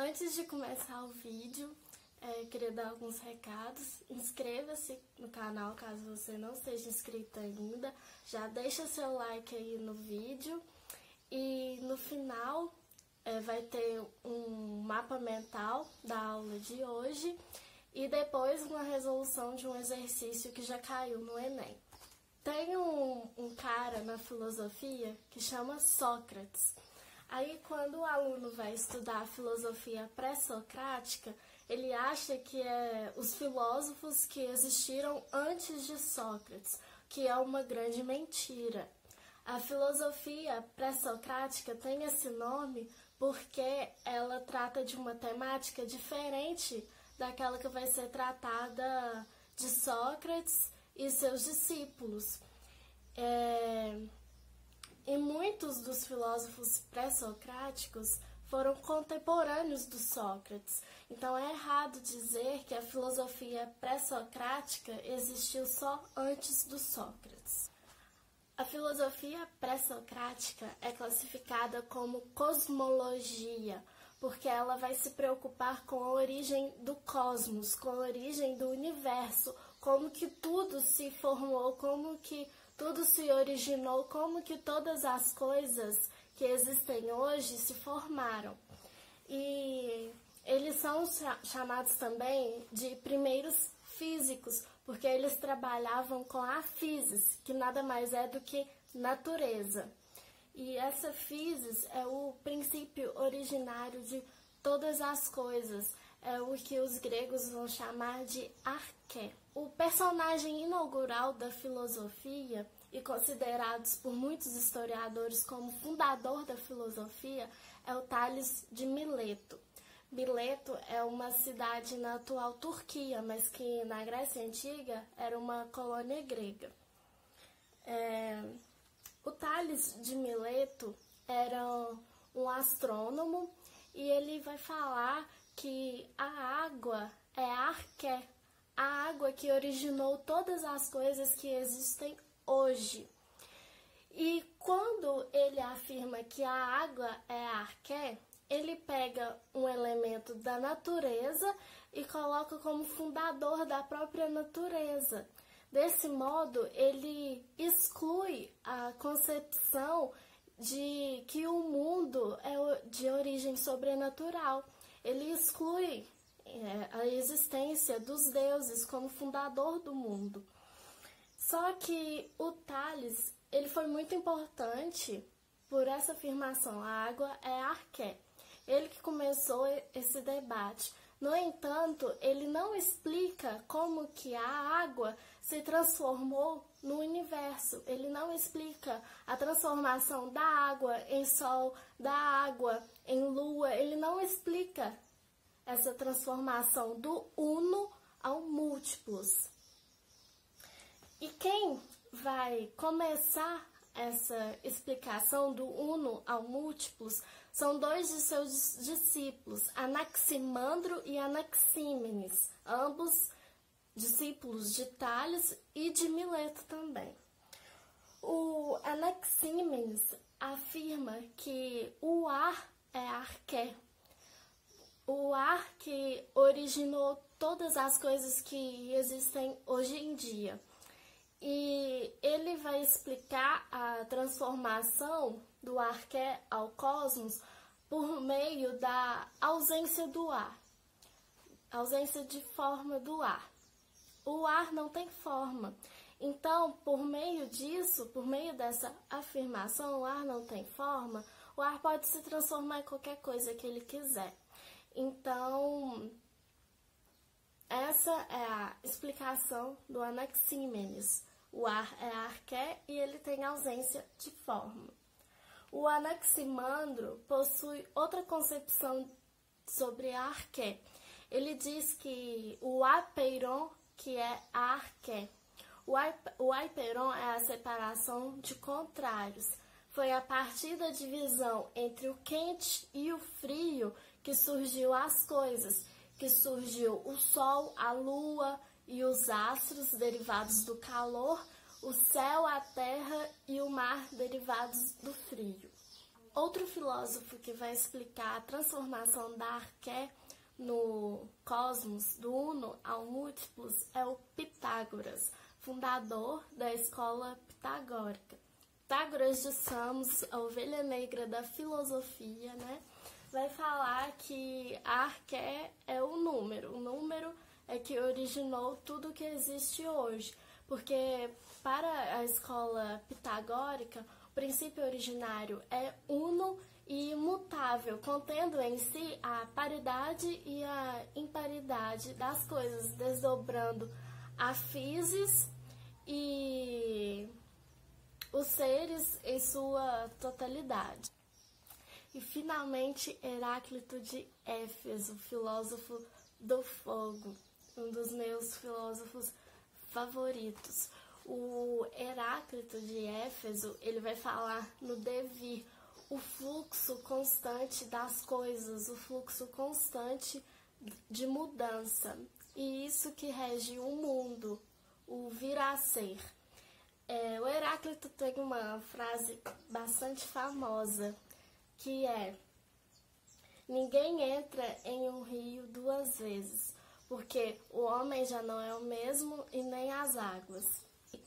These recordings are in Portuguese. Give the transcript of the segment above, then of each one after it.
Antes de começar o vídeo, queria dar alguns recados. Inscreva-se no canal caso você não seja inscrito ainda. Já deixa seu like aí no vídeo. E no final vai ter um mapa mental da aula de hoje. E depois uma resolução de um exercício que já caiu no Enem. Tem um cara na filosofia que chama Sócrates. Aí, quando o aluno vai estudar a filosofia pré-socrática, ele acha que os filósofos que existiram antes de Sócrates, que é uma grande mentira. A filosofia pré-socrática tem esse nome porque ela trata de uma temática diferente daquela que vai ser tratada de Sócrates e seus discípulos. E muitos dos filósofos pré-socráticos foram contemporâneos do Sócrates. Então é errado dizer que a filosofia pré-socrática existiu só antes do Sócrates. A filosofia pré-socrática é classificada como cosmologia, porque ela vai se preocupar com a origem do cosmos, com a origem do universo, como que tudo se formou, como que tudo se originou, como que todas as coisas que existem hoje se formaram. E eles são chamados também de primeiros físicos, porque eles trabalhavam com a physis, que nada mais é do que natureza. E essa physis é o princípio originário de todas as coisas, é o que os gregos vão chamar de arqué. O personagem inaugural da filosofia, e considerados por muitos historiadores como fundador da filosofia, é o Tales de Mileto. Mileto é uma cidade na atual Turquia, mas que na Grécia Antiga era uma colônia grega. O Tales de Mileto era um astrônomo e ele vai falar que a água é a arqué, a água que originou todas as coisas que existem hoje. E quando ele afirma que a água é a arqué, ele pega um elemento da natureza e coloca como fundador da própria natureza. Desse modo, ele exclui a concepção de que o mundo é de origem sobrenatural. Ele exclui a existência dos deuses como fundador do mundo. Só que o Tales, ele foi muito importante por essa afirmação, a água é arqué. Ele que começou esse debate. No entanto, ele não explica como que a água se transformou no universo. Ele não explica a transformação da água em sol, da água em lua. Ele não explica essa transformação do uno ao múltiplos. E quem vai começar essa explicação do uno ao múltiplos são dois de seus discípulos, Anaximandro e Anaxímenes, ambos discípulos de Tales e de Mileto também. O Anaxímenes afirma que o ar é arqué, o ar que originou todas as coisas que existem hoje em dia. E ele vai explicar a transformação do arqué ao cosmos por meio da ausência do ar, ausência de forma do ar. O ar não tem forma. Então, por meio disso, por meio dessa afirmação, o ar não tem forma, o ar pode se transformar em qualquer coisa que ele quiser. Então, essa é a explicação do Anaxímenes. O ar é arqué e ele tem ausência de forma. O Anaximandro possui outra concepção sobre a arqué. Ele diz que o apeiron, que é a arqué. O apeiron é a separação de contrários. Foi a partir da divisão entre o quente e o frio que surgiu as coisas, que surgiu o sol, a lua e os astros derivados do calor, o céu, a terra e o mar derivados do frio. Outro filósofo que vai explicar a transformação da arqué no cosmos, do uno ao múltiplos, é o Pitágoras, fundador da escola pitagórica. Pitágoras de Samos, a ovelha negra da filosofia, né, vai falar que a arqué é o número é que originou tudo que existe hoje, porque para a escola pitagórica, o princípio originário é uno e imutável, contendo em si a paridade e a imparidade das coisas, desdobrando a physis e os seres em sua totalidade. E finalmente Heráclito de Éfeso, filósofo do fogo, um dos meus filósofos favoritos. O Heráclito de Éfeso, ele vai falar no devir, o fluxo constante das coisas, o fluxo constante de mudança. E isso que rege o mundo, o vir a ser. O Heráclito tem uma frase bastante famosa, que é: ninguém entra em um rio duas vezes, porque o homem já não é o mesmo e nem as águas.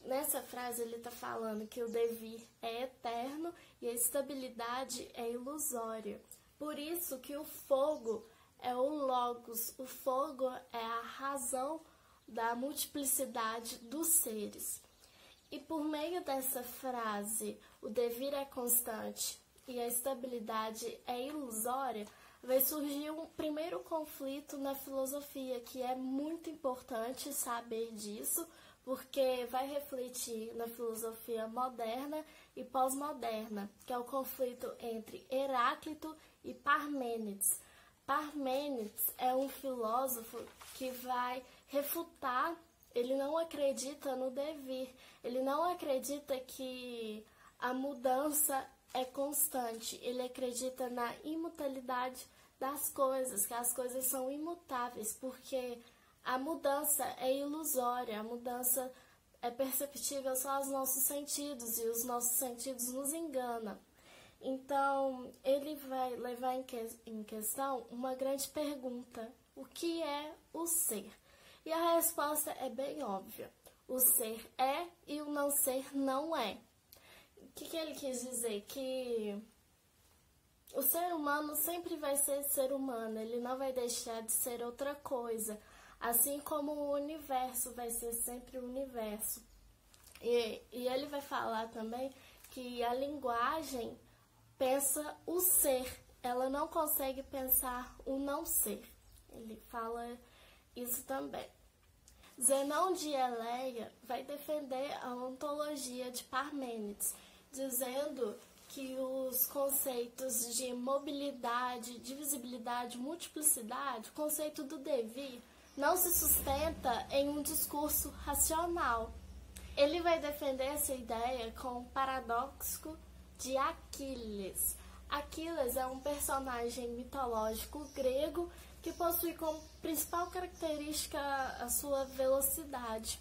Nessa frase ele está falando que o devir é eterno e a estabilidade é ilusória. Por isso que o fogo é o logos, o fogo é a razão da multiplicidade dos seres. E por meio dessa frase, o devir é constante e a estabilidade é ilusória, vai surgir um primeiro conflito na filosofia, que é muito importante saber disso, porque vai refletir na filosofia moderna e pós-moderna, que é o conflito entre Heráclito e Parmênides. Parmênides é um filósofo que vai refutar, ele não acredita no devir, ele não acredita que a mudança é constante, ele acredita na imutabilidade das coisas, que as coisas são imutáveis, porque a mudança é ilusória, a mudança é perceptível só aos nossos sentidos e os nossos sentidos nos enganam. Então, ele vai levar em questão uma grande pergunta: o que é o ser? E a resposta é bem óbvia: o ser é e o não ser não é. O que ele quis dizer? Que o ser humano sempre vai ser ser humano, ele não vai deixar de ser outra coisa, assim como o universo vai ser sempre o universo. E ele vai falar também que a linguagem pensa o ser, ela não consegue pensar o não ser. Ele fala isso também. Zenão de Eleia vai defender a ontologia de Parmênides, dizendo que os conceitos de mobilidade, divisibilidade, multiplicidade, o conceito do devir, não se sustenta em um discurso racional. Ele vai defender essa ideia com o paradoxo de Aquiles. Aquiles é um personagem mitológico grego que possui como principal característica a sua velocidade.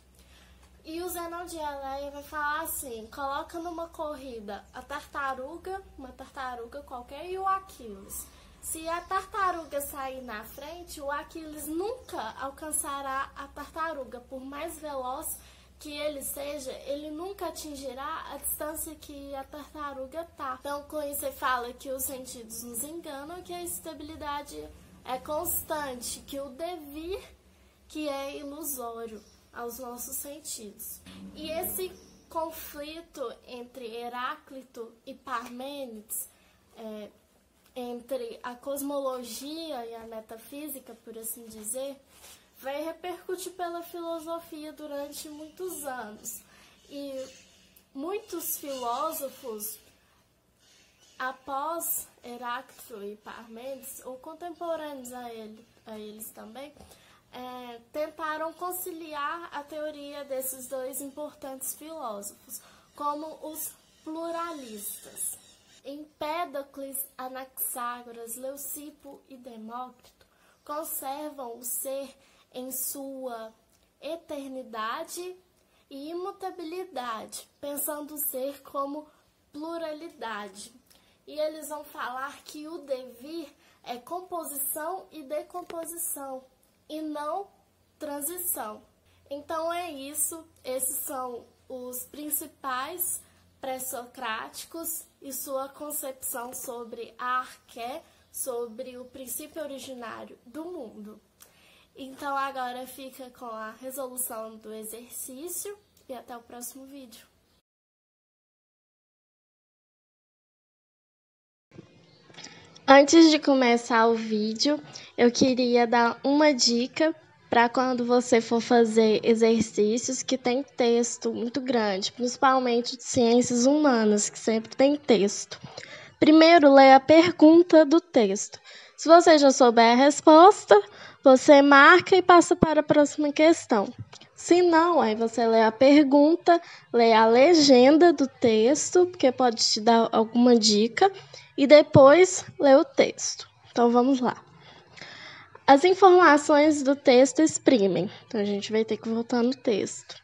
E o Zenão de Eleia vai falar assim: coloca numa corrida a tartaruga, uma tartaruga qualquer, e o Aquiles. Se a tartaruga sair na frente, o Aquiles nunca alcançará a tartaruga. Por mais veloz que ele seja, ele nunca atingirá a distância que a tartaruga está. Então, com isso, ele fala que os sentidos nos enganam, que a estabilidade é constante, que o devir que é ilusório aos nossos sentidos. E esse conflito entre Heráclito e Parmênides, entre a cosmologia e a metafísica, por assim dizer, vai repercutir pela filosofia durante muitos anos. E muitos filósofos, após Heráclito e Parmênides, ou contemporâneos a eles também, tentaram conciliar a teoria desses dois importantes filósofos, como os pluralistas. Empédocles, Anaxágoras, Leucipo e Demócrito conservam o ser em sua eternidade e imutabilidade, pensando o ser como pluralidade. e eles vão falar que o devir é composição e decomposição, e não transição. Então é isso, esses são os principais pré-socráticos e sua concepção sobre a arqué, sobre o princípio originário do mundo. Então agora fica com a resolução do exercício e até o próximo vídeo. Antes de começar o vídeo, eu queria dar uma dica para quando você for fazer exercícios que tem texto muito grande, principalmente de ciências humanas, que sempre tem texto. Primeiro, leia a pergunta do texto. Se você já souber a resposta, você marca e passa para a próxima questão. Se não, aí você lê a pergunta, lê a legenda do texto, porque pode te dar alguma dica, e depois lê o texto. Então, vamos lá. As informações do texto exprimem. Então, a gente vai ter que voltar no texto.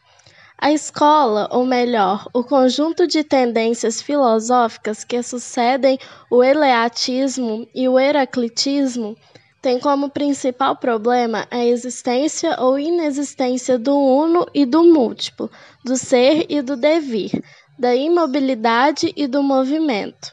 A escola, ou melhor, o conjunto de tendências filosóficas que sucedem o eleatismo e o heraclitismo, tem como principal problema a existência ou inexistência do uno e do múltiplo, do ser e do devir, da imobilidade e do movimento.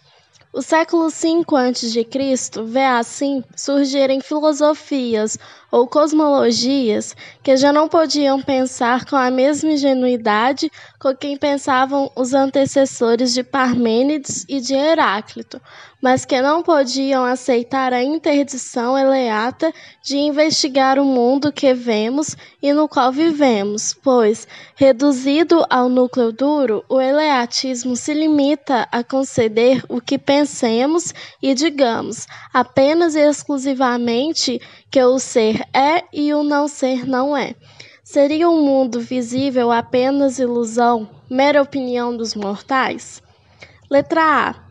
O século V a.C. vê assim surgirem filosofias ou cosmologias que já não podiam pensar com a mesma ingenuidade com quem pensavam os antecessores de Parmênides e de Heráclito, mas que não podiam aceitar a interdição eleata de investigar o mundo que vemos e no qual vivemos, pois, reduzido ao núcleo duro, o eleatismo se limita a conceder o que pensemos e digamos, apenas e exclusivamente que o ser é e o não ser não é. Seria um mundo visível apenas ilusão, mera opinião dos mortais? Letra A.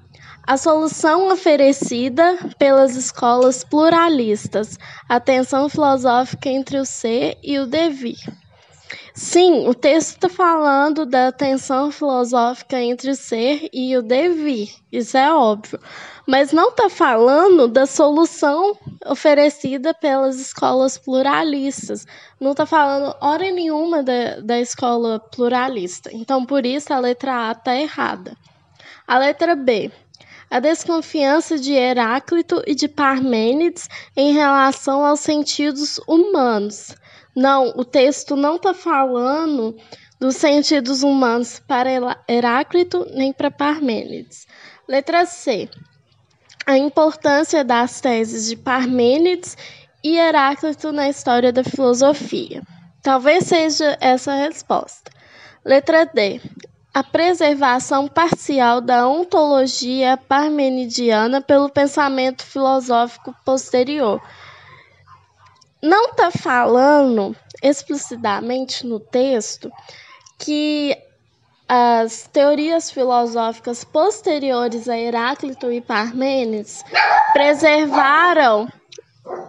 A solução oferecida pelas escolas pluralistas, a tensão filosófica entre o ser e o devir. Sim, o texto está falando da tensão filosófica entre o ser e o devir, isso é óbvio. Mas não está falando da solução oferecida pelas escolas pluralistas. Não está falando hora nenhuma da escola pluralista. Então, por isso, a letra A está errada. A letra B. A desconfiança de Heráclito e de Parmênides em relação aos sentidos humanos. Não, o texto não está falando dos sentidos humanos para Heráclito nem para Parmênides. Letra C. A importância das teses de Parmênides e Heráclito na história da filosofia. Talvez seja essa a resposta. Letra D. A preservação parcial da ontologia parmenidiana pelo pensamento filosófico posterior. Não está falando explicitamente no texto que as teorias filosóficas posteriores a Heráclito e Parmênides preservaram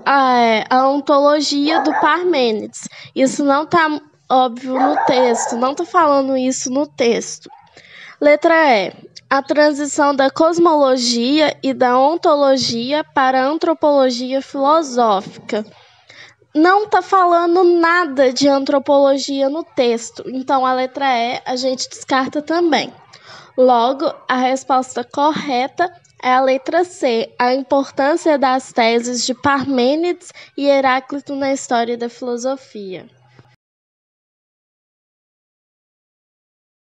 a ontologia do Parmênides. Isso não está óbvio no texto, não está falando isso no texto. Letra E. A transição da cosmologia e da ontologia para a antropologia filosófica. Não está falando nada de antropologia no texto, então a letra E a gente descarta também. Logo, a resposta correta é a letra C, a importância das teses de Parmênides e Heráclito na história da filosofia.